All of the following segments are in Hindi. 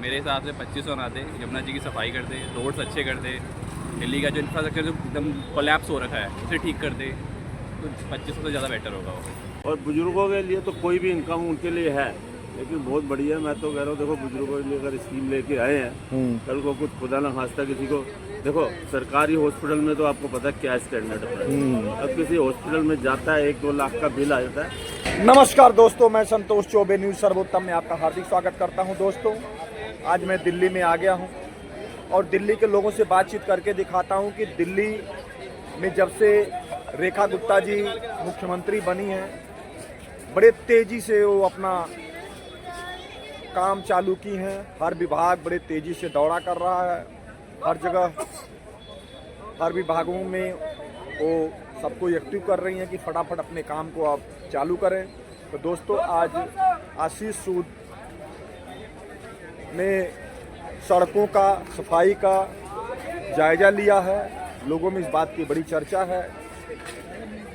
मेरे हिसाब से 2500 ना दे, यमुना जी की सफाई कर दे, रोड्स अच्छे कर दे, दिल्ली का जो इंफ्रास्ट्रक्चर जो एकदम कोलैप्स हो रखा है उसे ठीक कर दे, तो 2500 से ज़्यादा बेटर होगा वो। और बुजुर्गों के लिए तो कोई भी इनकम उनके लिए है, लेकिन बहुत बढ़िया। मैं तो कह रहा हूँ, देखो बुजुर्गों के लिए अगर स्कीम लेके आए हैं, कल को कुछ खुदा ना खास्ता किसी को, देखो सरकारी हॉस्पिटल में तो आपको पता है क्या स्टैंडर्ड है। अब किसी हॉस्पिटल में जाता है 1-2 लाख का बिल आ जाता है। नमस्कार दोस्तों, मैं संतोष चौबे न्यूज़ सर्वोत्तम में आपका हार्दिक स्वागत करता हूं। दोस्तों, आज मैं दिल्ली में आ गया हूं और दिल्ली के लोगों से बातचीत करके दिखाता हूं कि दिल्ली में जब से रेखा गुप्ता जी मुख्यमंत्री बनी हैं, बड़े तेज़ी से वो अपना काम चालू की हैं। हर विभाग बड़े तेज़ी से दौड़ा कर रहा है, हर जगह हर विभागों में वो सबको एक्टिव कर रही हैं कि फटाफट अपने काम को आप चालू करें। तो दोस्तों, आज आशीष सूद ने सड़कों का सफाई का जायज़ा लिया है, लोगों में इस बात की बड़ी चर्चा है।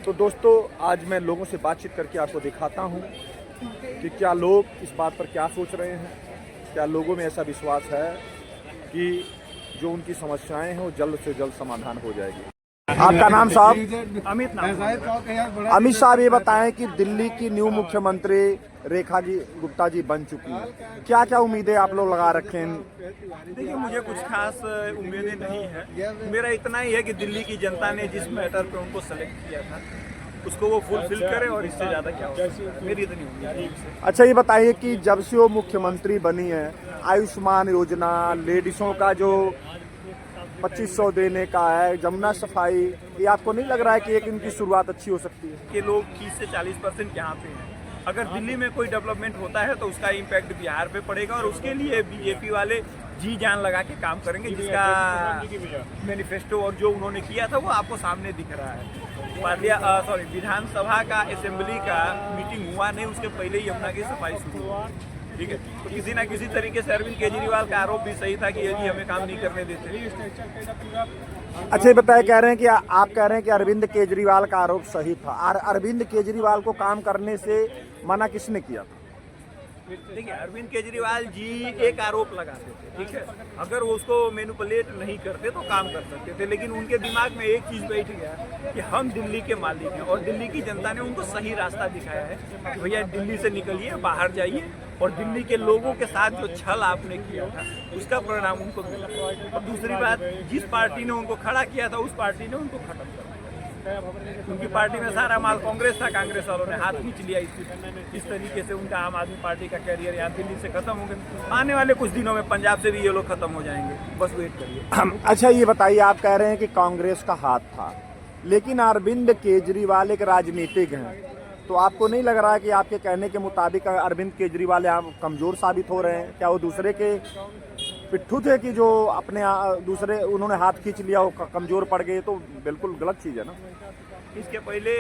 तो दोस्तों, आज मैं लोगों से बातचीत करके आपको दिखाता हूं कि क्या लोग इस बात पर क्या सोच रहे हैं, क्या लोगों में ऐसा विश्वास है कि जो उनकी समस्याएं हैं वो जल्द से जल्द समाधान हो जाएगी। आपका नाम साहब? अमित नाम। अमित साहब, ये बताएं कि दिल्ली की न्यू मुख्यमंत्री रेखा जी गुप्ता जी बन चुकी हैं, क्या क्या उम्मीदें आप लोग लगा रखे हैं? देखिए, मुझे कुछ खास उम्मीदें नहीं है। मेरा इतना ही है कि दिल्ली की जनता ने जिस मैटर पे उनको सेलेक्ट किया था उसको वो फुलफिल करे, और इससे ज़्यादा क्या हो सकता है, मेरी इतनी उम्मीद है। अच्छा, ये बताइए कि जब से वो मुख्यमंत्री बनी है, आयुष्मान योजना, लेडीज़ों का जो 2500 देने का है, जमुना सफाई, ये आपको नहीं लग रहा है कि एक इनकी शुरुआत अच्छी हो सकती है? कि लोग 30 से 40% यहाँ पे हैं। अगर दिल्ली में कोई डेवलपमेंट होता है तो उसका इम्पैक्ट बिहार पे पड़ेगा, और उसके लिए बीजेपी वाले जी जान लगा के काम करेंगे, जिसका मैनिफेस्टो और जो उन्होंने किया था वो आपको सामने दिख रहा है। विधानसभा का असेंबली का मीटिंग हुआ नहीं, उसके पहले ही यमुना की सफाई शुरू हुआ। ठीक है, तो किसी ना किसी तरीके से अरविंद केजरीवाल का आरोप भी सही था कि ये जी हमें काम नहीं करने देते। अच्छा, ये बताए, कह रहे हैं कि आप कह रहे हैं कि अरविंद केजरीवाल का आरोप सही था। अरविंद केजरीवाल को काम करने से मना किसने किया था? देखिए, अरविंद केजरीवाल जी एक आरोप लगाते थे, ठीक है, अगर वो उसको मैनिपुलेट नहीं करते तो काम कर सकते थे, लेकिन उनके दिमाग में एक चीज़ बैठ गया कि हम दिल्ली के मालिक हैं, और दिल्ली की जनता ने उनको सही रास्ता दिखाया है कि भैया दिल्ली से निकलिए, बाहर जाइए, और दिल्ली के लोगों के साथ जो छल आपने किया था उसका परिणाम उनको मिला। और दूसरी बात, जिस पार्टी ने उनको खड़ा किया था उस पार्टी ने उनको खत्म कर दिया। उनकी पार्टी में सारा माल कांग्रेस था, कांग्रेस वालों ने हाथ खींच लिया। इस तरीके से उनका आम आदमी पार्टी का कैरियर यहाँ दिल्ली से खत्म हो गया। आने वाले कुछ दिनों में पंजाब से भी ये लोग खत्म हो जाएंगे, बस वेट करिए। अच्छा, ये बताइए, आप कह रहे हैं कि कांग्रेस का हाथ था, लेकिन अरविंद केजरीवाल एक राजनीतिक हैं, तो आपको नहीं लग रहा है कि आपके कहने के मुताबिक अरविंद केजरीवाल यहाँ कमज़ोर साबित हो रहे हैं? क्या वो दूसरे के पिट्ठू थे कि जो अपने दूसरे उन्होंने हाथ खींच लिया, वो कमज़ोर पड़ गए? तो बिल्कुल गलत चीज़ है ना। इसके पहले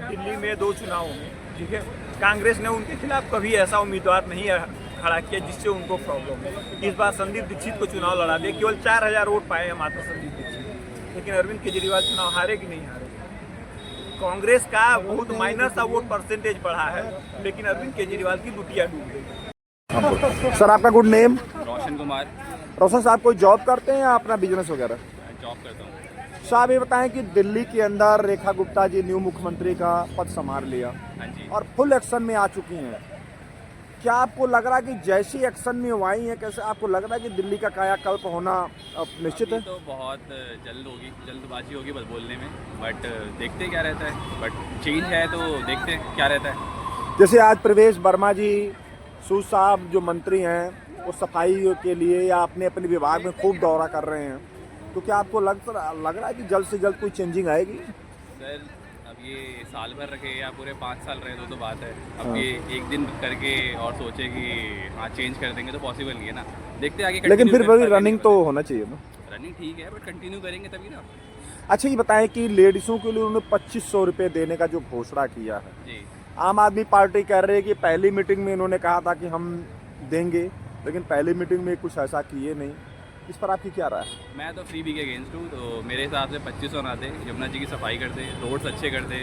दिल्ली में 2 चुनाव में, ठीक है, कांग्रेस ने उनके खिलाफ कभी ऐसा उम्मीदवार नहीं खड़ा किया जिससे उनको प्रॉब्लम है। इस बार संदीप दीक्षित को चुनाव लड़ा दिया, केवल 4000 वोट पाए हैं मात्र संदीप दीक्षित, लेकिन अरविंद केजरीवाल चुनाव हारे कि नहीं हारे। कांग्रेस का बहुत माइनर सा वोट परसेंटेज बढ़ा है, लेकिन अरविंद केजरीवाल की लुटिया डूब गई। सर, आपका गुड नेम? रोशन कुमार। रोशन साहब, कोई जॉब करते हैं या अपना बिजनेस वगैरह? जॉब करता हूँ। साहब, ये बताएं कि दिल्ली के अंदर रेखा गुप्ता जी न्यू मुख्यमंत्री का पद संभाल लिया हाँ जी। और फुल एक्शन में आ चुकी हैं। क्या आपको लग रहा है कि जैसी एक्शन में वो आई हैं, कैसे आपको लग रहा है कि दिल्ली का कायाकल्प होना अब निश्चित है? तो बहुत जल्द होगी, जल्दबाजी होगी बस बोलने में, बट देखते क्या रहता है। बट चेंज है तो देखते हैं क्या रहता है। जैसे आज प्रवेश वर्मा जी, सूद साहब जो मंत्री हैं, वो सफाई के लिए या अपने अपने विभाग में खूब दौरा कर रहे हैं, तो क्या आपको लग रहा है कि जल्द से जल्द कोई चेंजिंग आएगी? सर, अब ये साल भर रखे या पूरे 5 साल रहे तो बात है। अब ये एक दिन करके और सोचे कि हाँ चेंज कर देंगे तो पॉसिबल नहीं है ना। देखते आगे। लेकिन फिर भी रनिंग तो होना चाहिए ना। रनिंग ठीक है, बट कंटिन्यू करेंगे तभी ना। अच्छा, ये बताएं कि लेडीज़ों के लिए उन्होंने 2500 रुपये देने का जो घोषणा किया है, जी। आम आदमी पार्टी कह रही है कि पहली मीटिंग में इन्होंने कहा था कि हम देंगे, लेकिन पहली मीटिंग में कुछ ऐसा किए नहीं। इस पर आपकी क्या राय है? मैं तो फ्री बी के अगेंस्ट हूँ, तो मेरे हिसाब से 2500 ना दे, यमुना जी की सफाई कर दे, रोड्स अच्छे कर दे,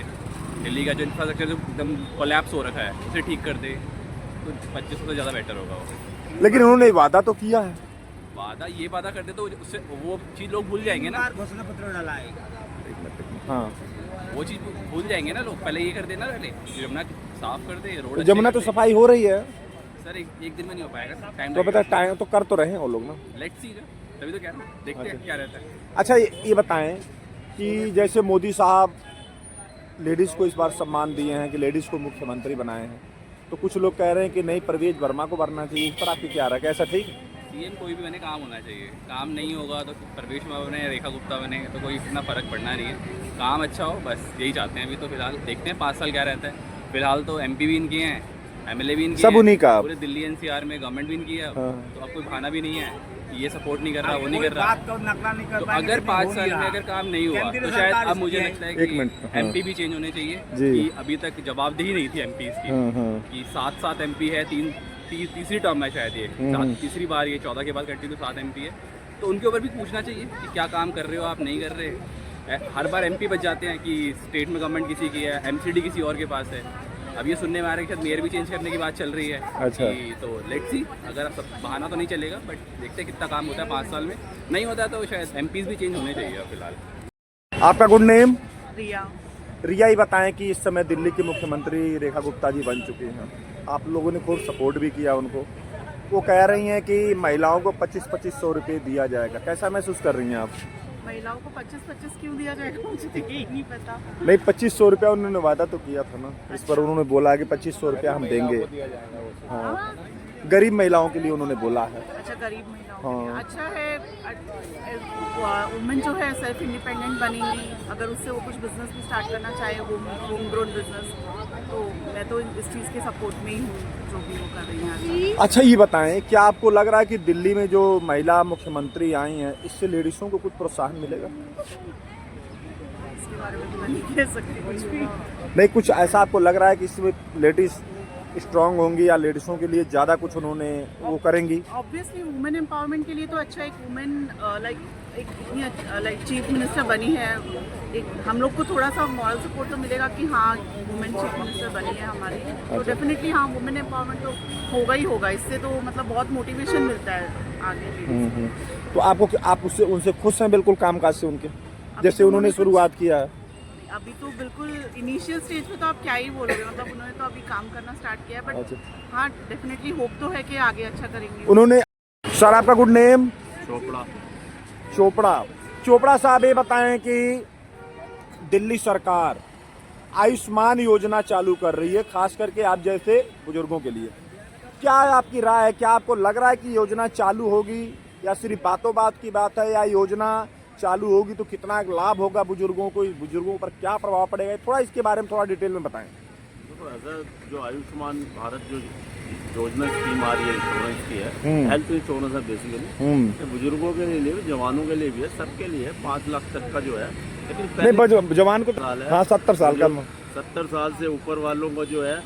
दिल्ली का जो इंफ्रास्ट्रक्चर जो एकदम कोलैप्स हो रखा है उसे ठीक कर दे, तो 2500 से ज़्यादा बेटर होगा वो। लेकिन उन्होंने वादा तो किया है। वादा ये वादा करते तो उससे वो चीज़ लोग भूल जाएंगे ना। घोषणा पत्र डाला है। हाँ, वो चीज़ भूल जाएंगे ना लोग। पहले ये कर देना, पहले यमुना साफ कर दे, रोड जमुना तो सफाई हो रही है, सर एक दिन में नहीं हो पाएगा, टाइम तो पता टाइम तो कर तो रहे हैं वो लोग ना। लेट्स सी, तभी तो क्या देखते हैं क्या रहता है। अच्छा, ये बताएं कि जैसे मोदी साहब लेडीज़ को इस बार सम्मान दिए हैं कि लेडीज़ को मुख्यमंत्री बनाए हैं, तो कुछ लोग कह रहे हैं कि नहीं, परवेज वर्मा को बनना चाहिए। इस पर आपकी क्या राय है, कैसा ठीक है? सीएम कोई भी बने, काम होना चाहिए। काम नहीं होगा तो परवेश वर्मा बने, रेखा गुप्ता बने, तो कोई इतना फ़र्क पड़ना नहीं है। काम अच्छा हो, बस यही चाहते हैं। अभी तो फिलहाल देखते हैं 5 साल क्या रहता है। फिलहाल तो MP भी इनके हैं, MLA भी इनके सब हैं, उन्हीं का। पूरे दिल्ली NCR में गवर्नमेंट भी इनकी है। हाँ। तो अब कोई बहाना भी नहीं है कि ये सपोर्ट नहीं कर रहा, वो नहीं कर रहा। तो नकला नहीं कर तो पाएंगे, अगर लेकिन 5 हो साल नहीं में रहा। अगर काम नहीं हुआ केंद्रीय तो शायद सरकार अब मुझे इसकी लगता है एक मिनट, कि हाँ। MP भी चेंज होने चाहिए। जी। कि अभी तक जवाबदेही नहीं थी MPs की। हाँ, हाँ। कि 7 MP है, तीसरी टर्म है शायद ये, तीसरी बार ये 14 के बाद कंटिन्यू 7 MP है। तो उनके ऊपर भी पूछना चाहिए कि क्या काम कर रहे हो आप, नहीं कर रहे। हर बार MP बच जाते हैं कि स्टेट में गवर्नमेंट किसी की है, MCD किसी और के पास है। अब ये सुनने में आ रहा है कि शायद मेयर भी चेंज करने की बात चल रही है। अच्छा। कि तो लेट्स सी, अगर सब बहाना तो नहीं चलेगा, बट देखते हैं कितना काम होता है 5 साल में। नहीं होता तो शायद MPs भी चेंज होने चाहिए फिलहाल। आपका गुड नेम? रिया। रिया, ही बताएं कि इस समय दिल्ली की मुख्यमंत्री रेखा गुप्ता जी बन चुकी हैं। आप लोगों ने खूब सपोर्ट भी किया उनको। वो कह रही हैं कि महिलाओं को 25-2500 रुपये दिया जाएगा। कैसा महसूस कर रही हैं आप? महिलाओं को 25-25 क्यों दिया जाएगा, मुझे तो यही नहीं पता। नहीं, 2500 रुपया उन्होंने वादा तो किया था ना, इस पर उन्होंने बोला कि 2500 रुपया हम देंगे। हाँ, गरीब महिलाओं के लिए उन्होंने बोला है। अच्छा, गरीब महिलाओं के हाँ। लिए अच्छा है। वुमेन जो है सेल्फ इंडिपेंडेंट बनेंगी, अगर उससे वो कुछ बिजनेस भी स्टार्ट करना चाहे, होम ग्रोन बिजनेस, तो मैं तो इस चीज़ के सपोर्ट में ही हूँ, जो भी वो कर रही हैं। अच्छा, ये बताएं, क्या आपको लग रहा है कि दिल्ली में जो महिला मुख्यमंत्री आई हैं, इससे लेडीज़ों को कुछ प्रोत्साहन मिलेगा? इसके बारे में तो मैं नहीं कह सकती कुछ भी। नहीं, कुछ ऐसा आपको लग रहा है कि इसमें लेडीज़ स्ट्रांग होंगी या लेडीज़ों के लिए ज़्यादा कुछ उन्होंने वो करेंगी? ऑब्वियसली वुमेन एम्पावरमेंट के लिए तो अच्छा, एक वुमेन एक इतनी लाइक चीफ मिनिस्टर बनी है, एक हम लोग को थोड़ा सा मॉरल सपोर्ट तो मिलेगा कि हाँ वुमेन चीफ मिनिस्टर बनी है हमारी। तो डेफिनेटली हाँ, वुमेन एम्पावरमेंट तो होगा ही होगा। इससे तो मतलब बहुत मोटिवेशन मिलता है आगे। तो आप उससे उनसे खुश हैं बिल्कुल कामकाज से उनके, जैसे उन्होंने शुरुआत किया है? अभी तो बिल्कुल इनिशियल स्टेज पे तो आप क्या ही बोलोगे, मतलब उन्होंने तो अभी काम करना स्टार्ट किया है। बट अच्छा। हाँ, डेफिनेटली होप तो है कि आगे अच्छा करेंगे उन्होंने। सर, आपका गुड नेम? चोपड़ा। चोपड़ा साहब, ये बताएं कि दिल्ली सरकार आयुष्मान योजना चालू कर रही है, खास करके आप जैसे बुजुर्गों के लिए। क्या आपकी राय है? क्या आपको लग रहा है कि योजना चालू होगी, या सिर्फ बातों बात की बात है, या योजना चालू होगी तो कितना लाभ होगा बुजुर्गों को, बुजुर्गों पर क्या प्रभाव पड़ेगा? थोड़ा इसके बारे में थोड़ा डिटेल में बताएं। देखो, ऐसा जो आयुष्मान भारत जो योजना स्कीम आ रही है, इंश्योरेंस की है, हेल्थ इंश्योरेंस है बेसिकली, बुजुर्गों के लिए भी, जवानों के लिए भी है, सबके लिए 5 लाख तक का जो है। लेकिन नहीं, जवान को साल है, हाँ 70 साल का। 70 साल से ऊपर वालों को जो है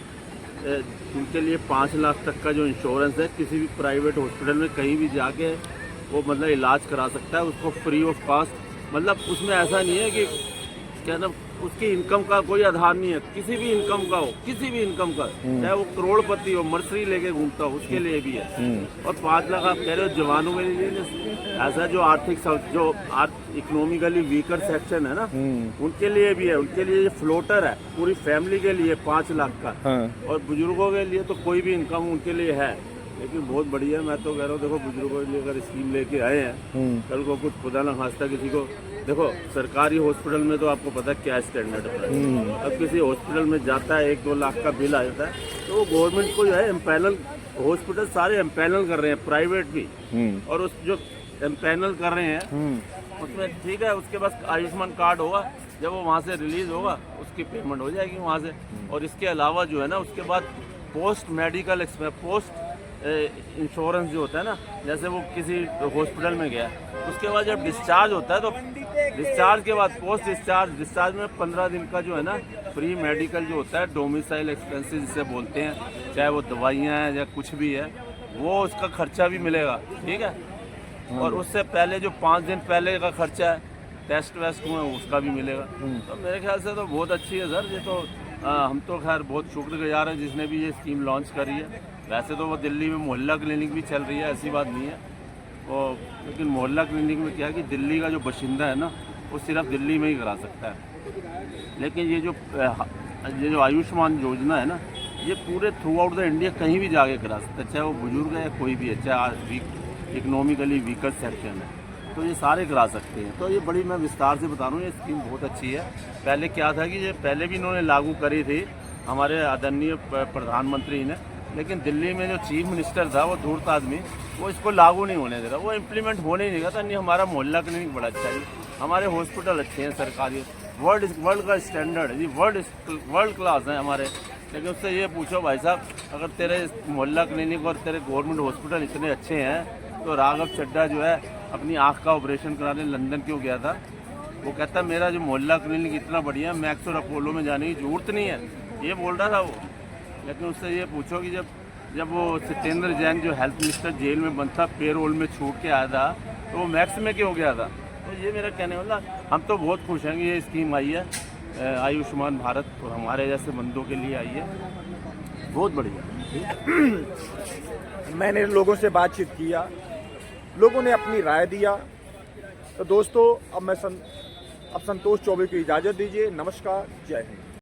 उनके लिए 5 लाख तक का जो इंश्योरेंस है, किसी भी प्राइवेट हॉस्पिटल में कहीं भी जाके वो मतलब इलाज करा सकता है, उसको फ्री ऑफ कॉस्ट। मतलब उसमें ऐसा नहीं है कि क्या ना, उसकी इनकम का कोई आधार नहीं है, किसी भी इनकम का हो, किसी भी इनकम का, चाहे वो करोड़पति हो, मर्सरी लेके घूमता हो, उसके लिए भी है। और 5 लाख आप कह रहे हो जवानों के लिए, ऐसा जो जो इकोनॉमिकली वीकर सेक्शन है ना, उनके लिए भी है। उनके लिए फ्लोटर है, पूरी फैमिली के लिए 5 लाख का। और बुजुर्गों के लिए तो कोई भी इनकम उनके लिए है, लेकिन बहुत बढ़िया। मैं तो कह रहा हूँ, देखो बुजुर्गों के लिए अगर स्कीम लेके आए हैं, कल को कुछ खुदा न खास्ता किसी को, देखो सरकारी हॉस्पिटल में तो आपको पता है क्या स्टैंडर्ड है। अब किसी हॉस्पिटल में जाता है, 1-2 लाख का बिल आ जाता है, तो वो गवर्नमेंट को जो है एम्पैनल, हॉस्पिटल सारे एम्पैनल कर रहे हैं, प्राइवेट भी। और उस जो एम्पैनल कर रहे हैं उसमें ठीक है, उसके पास आयुष्मान कार्ड होगा, जब वो वहाँ से रिलीज होगा उसकी पेमेंट हो जाएगी वहाँ से। और इसके अलावा जो है ना, उसके बाद post medical expense, post insurance जो होता है ना, जैसे वो किसी हॉस्पिटल में गया, उसके बाद जब डिस्चार्ज होता है, तो डिस्चार्ज के बाद पोस्ट डिस्चार्ज में 15 दिन का जो है ना फ्री मेडिकल जो होता है, डोमिसाइल एक्सपेंसेस जिसे बोलते हैं, चाहे वो दवाइयाँ हैं या कुछ भी है, वो उसका खर्चा भी मिलेगा, ठीक है। और उससे पहले जो 5 दिन पहले का खर्चा है, टेस्ट वेस्ट हुए, उसका भी मिलेगा। तो मेरे ख्याल से तो बहुत अच्छी है सर ये तो। हम तो खैर बहुत शुक्रगुजार हैं जिसने भी ये स्कीम लॉन्च करी है। वैसे तो वो दिल्ली में मोहल्ला क्लिनिक भी चल रही है, ऐसी बात नहीं है। और लेकिन मोहल्ला क्लिनिक में क्या है कि दिल्ली का जो बाशिंदा है ना, वो सिर्फ दिल्ली में ही करा सकता है। लेकिन ये जो आयुष्मान योजना है ना, ये पूरे थ्रू आउट द इंडिया कहीं भी जाके करा सकता है, चाहे वो बुजुर्ग है या कोई भी है, चाहे इकोनॉमिकली वीकर सेक्शन है, तो ये सारे करा सकते हैं। तो ये बड़ी, मैं विस्तार से बता रहा हूँ, ये स्कीम बहुत अच्छी है। पहले क्या था कि ये पहले भी इन्होंने लागू करी थी हमारे आदरणीय प्रधानमंत्री ने, लेकिन दिल्ली में जो चीफ मिनिस्टर था, वो धूर्त आदमी, वो इसको लागू नहीं होने दे रहा, वो इम्प्लीमेंट होने ही नहीं देता। नहीं, हमारा मोहल्ला क्लिनिक बड़ा अच्छा है, हमारे हॉस्पिटल अच्छे हैं सरकारी, वर्ल्ड का स्टैंडर्ड है जी, वर्ल्ड क्लास है हमारे। लेकिन उससे ये पूछो भाई साहब, अगर तेरे मोहल्ला क्लिनिक और तेरे गवर्नमेंट हॉस्पिटल इतने अच्छे हैं, तो राघव चड्ढा जो है अपनी आँख का ऑपरेशन कराने लंदन क्यों गया था? वो कहता मेरा जो मोहल्ला क्लिनिक इतना बढ़िया है, मैक्स और अपोलो में जाने की जरूरत नहीं है, ये बोल रहा था वो। लेकिन उससे ये पूछो कि जब वो सत्येंद्र जैन जो हेल्थ मिनिस्टर जेल में बंद था, पेरोल में छूट के आया था, तो वो मैक्स में क्यों गया था? तो ये मेरा कहने वाला, हम तो बहुत खुश हैं कि ये स्कीम आई है आयुष्मान भारत, और हमारे जैसे बंदों के लिए आई है, बहुत बढ़िया। मैंने लोगों से बातचीत किया, लोगों ने अपनी राय दिया। तो दोस्तों, अब संतोष चौबे को इजाज़त दीजिए। नमस्कार, जय हिंद।